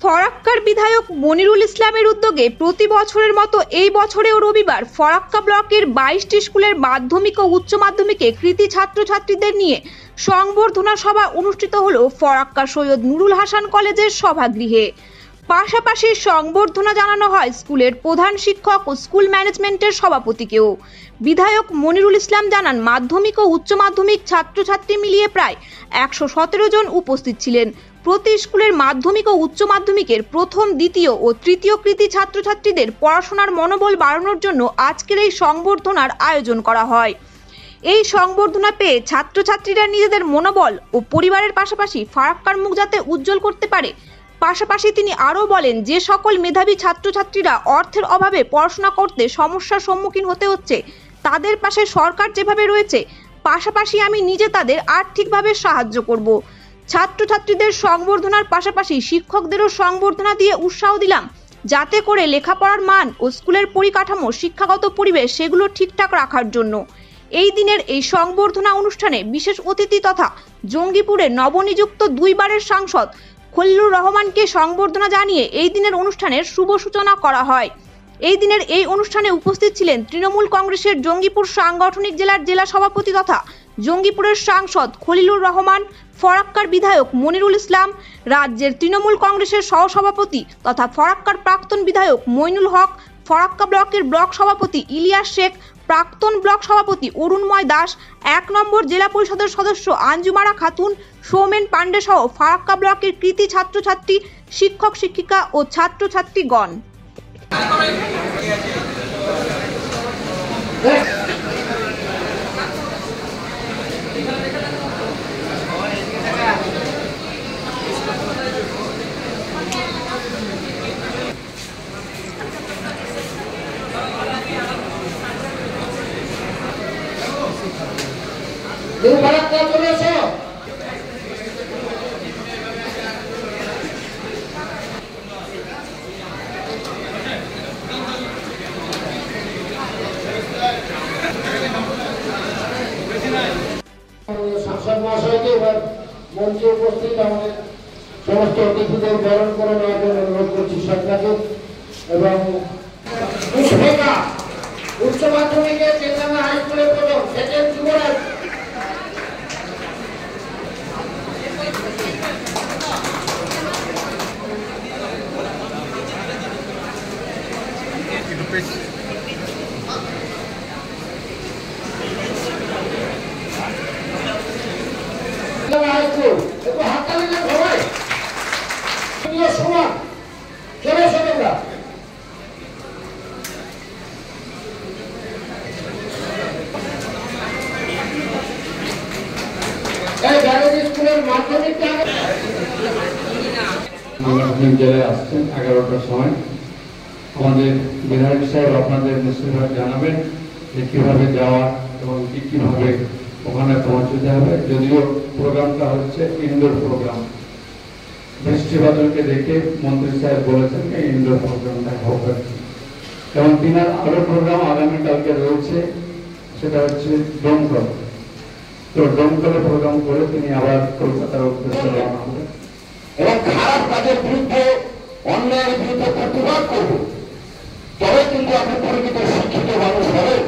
ফরাক্কার বিধায়ক মনিরুল ইসলামের উদ্যোগে প্রতি বছরের মতো এই বছরেও রবিবার ফরাক্কা ব্লকের 22টি স্কুলের মাধ্যমিক ও উচ্চ মাধ্যমিকে কৃতী ছাত্রছাত্রীদের নিয়ে সংবর্ধনা সভা অনুষ্ঠিত হলো ফরাক্কা সৈয়দ নুরুল হাসান কলেজের সভাগৃহে। পাশাপাশি সংবর্ধনা জানানো হয় স্কুলের প্রধান শিক্ষক ও স্কুল ম্যানেজমেন্টের সভাপতিকেও। বিধায়ক মনিরুল ইসলাম জানান, মাধ্যমিক ও উচ্চ মাধ্যমিক ছাত্রছাত্রী মিলিয়ে প্রায় 117 জন উপস্থিত ছিলেন। প্রতি স্কুলের মাধ্যমিক ও উচ্চ মাধ্যমিকের প্রথম, দ্বিতীয় ও তৃতীয় কৃতী ছাত্রছাত্রীদের পড়াশোনার মনোবল বাড়ানোর জন্য আজকের এই সংবর্ধনার আয়োজন করা হয়। এই সংবর্ধনা পেয়ে ছাত্রছাত্রীরা নিজেদের মনোবল ও পরিবারের পাশাপাশি ফারাক্কার মুখ যাতে উজ্জ্বল করতে পারে। পাশাপাশি তিনি আরও বলেন, যে সকল মেধাবী ছাত্রছাত্রীরা অর্থের অভাবে পড়াশোনা করতে সমস্যার সম্মুখীন হতে হচ্ছে, তাদের পাশে সরকার যেভাবে রয়েছে, পাশাপাশি আমি নিজে তাদের আর্থিকভাবে সাহায্য করব। ছাত্রছাত্রীদের সংবর্ধনার পাশাপাশি শিক্ষকদেরও সংবর্ধনা দিয়ে উৎসাহ দিলাম, যাতে করে লেখাপড়ার মান ও স্কুলের পরিকাঠামো, শিক্ষাগত পরিবেশ সেগুলো ঠিকঠাক রাখার জন্য। এই দিনের এই সংবর্ধনা অনুষ্ঠানে বিশেষ অতিথি তথা জঙ্গিপুরের নবনিযুক্ত 2 বারের সাংসদ খলিলুর রহমানকে সংবর্ধনা জানিয়ে এই দিনের অনুষ্ঠানের শুভ সূচনা করা হয়। এই দিনের এই অনুষ্ঠানে উপস্থিত ছিলেন তৃণমূল কংগ্রেসের জঙ্গিপুর সাংগঠনিক জেলার জেলা সভাপতি তথা জঙ্গিপুরের সাংসদ খলিলুর রহমান, ফরাক্কার বিধায়ক মনিরুল ইসলাম, রাজ্যের তৃণমূল কংগ্রেসের সহসভাপতি তথা ফরাক্কার প্রাক্তন বিধায়ক মইনুল হক, ফরাক্কা ব্লকের ব্লক সভাপতি ইলিয়াস শেখ, প্রাক্তন ব্লক সভাপতি অরুণময় দাস, 1 নম্বর জেলা পরিষদের সদস্য আঞ্জুমারা খাতুন, সৌমেন পান্ডে সহ ফারাক্কা ব্লকের কৃতী ছাত্রছাত্রী, শিক্ষক শিক্ষিকা ও ছাত্রছাত্রীগণ। সাংসদ মহাশয়কে এবার মঞ্চে উপস্থিত আমাদের সমস্ত অতিথিদের বরণ করে নেওয়ার জন্য অনুরোধ করছি সরকারকে। এবং উচ্চ মাধ্যমিকে চেতনা হাই স্কুলের প্রথম, সেকেন্ড যুবরাজ জেলায় আসছেন 11টার সময়। আমাদের বিধায়ক সাহেব আপনাদের নিশ্চয়ই জানাবেন যে কিভাবে যাওয়া এবং কিভাবে ওখানে পৌঁছতে হবে। যদিও প্রোগ্রামটা হচ্ছে ইনডোর প্রোগ্রাম, বৃষ্টি বাদলকে দেখে মন্ত্রী সাহেব বলেছেন এই ইনডোর প্রোগ্রামটা হবে। এবং তিনার আরো প্রোগ্রাম আগামীকালকে রয়েছে, সেটা হচ্ছে ডোমকল। তো ডোমকলে প্রোগ্রাম করে তিনি আবার কলকাতার উদ্দেশ্যে রওনা হবেন। এবং খারাপ কাজের বিরুদ্ধে, অন্যায়ের বিরুদ্ধে প্রতিবাদ করব, তবে কিন্তু আপনি পরিচিত শিক্ষিত মানুষ হবেন।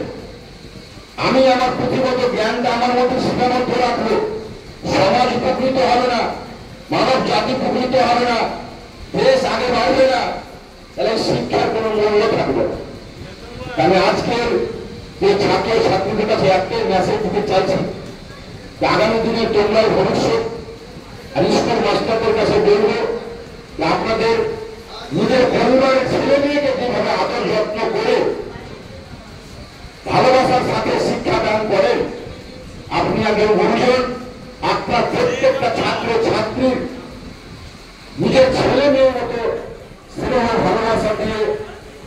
আমি আমার পুঁথিগত জ্ঞানটা আমার মধ্যে সীমাবদ্ধ রাখবো, সমাজ উপকৃত হবে না, মানব জাতি উপকৃত হবে না, দেশ আগে বাড়বে না, তাহলে শিক্ষার কোনো মূল্য থাকবে না। আমি আজকের যে ছাত্র ছাত্রীদের কাছে একটাই মেসেজ দিতে চাইছি, আগামী দিনে তোমরাই ভবিষ্যৎ। আর স্কুল মাস্টারদের কাছে বলবো, আপনাদের নিজের পরিবারের ছেলে মেয়েকে যেভাবে আদর যত্ন করে ভালোবাসার সাথে শিক্ষাদান করেন, আপনি আগে বলুন আপনার প্রত্যেকটা ছাত্র ছাত্রীর নিজের ছেলে মেয়ের মতো স্নেহ ভালোবাসা দিয়ে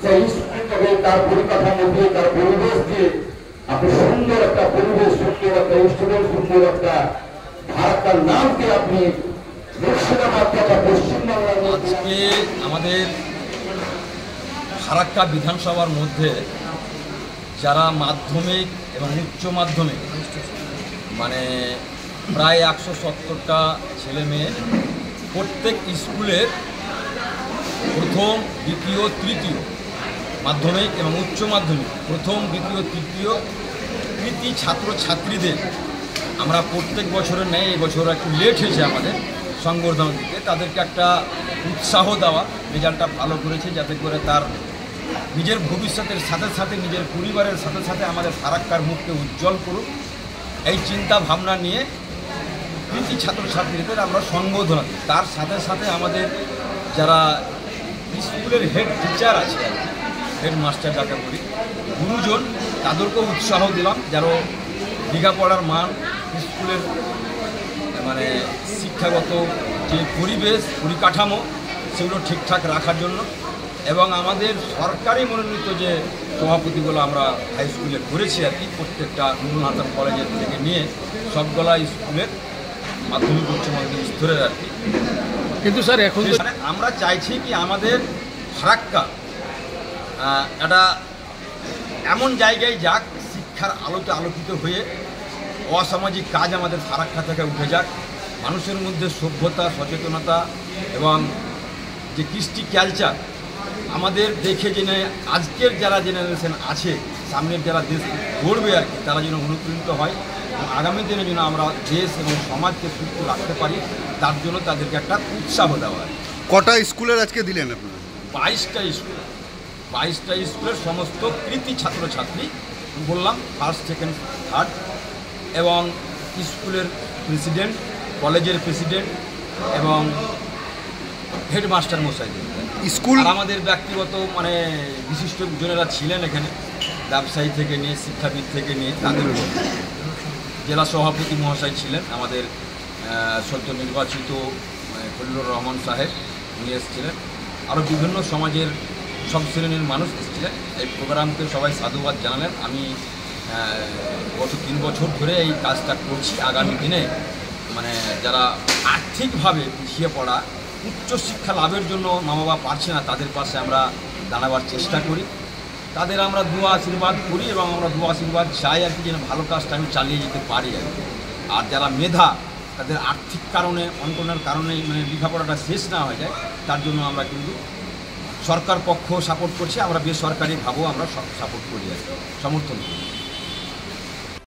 সেই স্কুলটাকে, তার পরিকাঠামো দিয়ে, তার পরিবেশ দিয়ে আপনি সুন্দর একটা পরিবেশ, সুন্দর একটা স্টুডেন্ট, সুন্দর একটা ফারাক্কার নামকে আপনি আজকে আমাদের ফারাক্কা বিধানসভার মধ্যে যারা মাধ্যমিক এবং উচ্চ মাধ্যমিক মানে প্রায় 170টা ছেলে মেয়ে, প্রত্যেক স্কুলের প্রথম, দ্বিতীয়, তৃতীয় মাধ্যমিক এবং উচ্চ মাধ্যমিক প্রথম, দ্বিতীয়, তৃতীয় কৃতি ছাত্রছাত্রীদের আমরা প্রত্যেক বছরের ন্যায় এই বছর একটু লেট হয়েছে আমাদের সংবর্ধনা দিতে, তাদেরকে একটা উৎসাহ দেওয়া, রেজাল্টটা ভালো করেছে যাতে করে তার নিজের ভবিষ্যতের সাথে সাথে নিজের পরিবারের সাথে সাথে আমাদের ফারাক্কার মুখকে উজ্জ্বল করুক, এই চিন্তা ভাবনা নিয়ে কৃতি ছাত্রছাত্রীদের আমরা সংবর্ধনা দিই। তার সাথে সাথে আমাদের যারা স্কুলের হেড টিচার আছে আর কি, হেডমাস্টার যাকে বলি, গুরুজন, তাদেরকেও উৎসাহ দিলাম যেন লেখাপড়ার মান, স্কুলের মানে শিক্ষাগত যে পরিবেশ পরিকাঠামো সেগুলো ঠিকঠাক রাখার জন্য, এবং আমাদের সরকারি মনোনীত যে সভাপতিগুলো আমরা হাই স্কুলে করেছি আর কি, প্রত্যেকটা নুরুল হাসান কলেজের থেকে নিয়ে সবগুলা স্কুলের মাধ্যমিক উচ্চ মাধ্যমিক স্তরের আর কি। কিন্তু স্যার এখন আমরা চাইছি কি আমাদের ফারাক্কা একটা এমন জায়গায় যাক, শিক্ষার আলোতে আলোকিত হয়ে অসামাজিক কাজ আমাদের ফারাক্কা থেকে উঠে যাক, মানুষের মধ্যে সভ্যতা, সচেতনতা এবং যে কৃষ্টি কালচার আমাদের দেখে জেনে আজকের যারা জেনারেশন আছে, সামনের যারা দেশ গড়বে আর কি, তারা যেন অনুপ্রাণিত হয় এবং আগামী দিনে যেন আমরা দেশ এবং সমাজকে সুস্থ রাখতে পারি, তার জন্য তাদেরকে একটা উৎসাহ দেওয়া। কটা স্কুলের আজকে দিলেন আপনারা? 22টা স্কুল, 22টা স্কুলের সমস্ত কৃতি ছাত্রছাত্রী বললাম, ফার্স্ট, সেকেন্ড, থার্ড, এবং স্কুলের প্রেসিডেন্ট, কলেজের প্রেসিডেন্ট এবং হেডমাস্টার মশাইদের স্কুল আর আমাদের ব্যক্তিগত মানে বিশিষ্ট জনেরা ছিলেন এখানে, ব্যবসায়ী থেকে নিয়ে শিক্ষাবিদ থেকে নিয়ে তাদের জেলা সভাপতি মহাশয় ছিলেন, আমাদের সদ্য নির্বাচিত খলিলুর রহমান সাহেব উনি এসেছিলেন, আরও বিভিন্ন সমাজের সব শ্রেণীর মানুষ এসেছিলেন। এই প্রোগ্রামকে সবাই সাধুবাদ জানালেন। আমি গত 3 বছর ধরে এই কাজটা করছি। আগামী দিনে মানে যারা আর্থিকভাবে পিছিয়ে পড়া, উচ্চশিক্ষা লাভের জন্য মা বাবা পারছে না, তাদের পাশে আমরা দাঁড়াবার চেষ্টা করি, তাদের আমরা দোয়া আশীর্বাদ করি এবং আমরা দোয়া আশীর্বাদ চাই আর কি, যেন ভালো কাজটা আমি চালিয়ে যেতে পারি আর কি। আর যারা মেধা, তাদের আর্থিক কারণে, অঙ্কনের কারণে মানে লেখাপড়াটা শেষ না হয়ে যায়, তার জন্য আমরা কিন্তু সরকার পক্ষ সাপোর্ট করছি, আমরা বেসরকারিভাবেও আমরা সাপোর্ট করি আর কি, সমর্থন করি।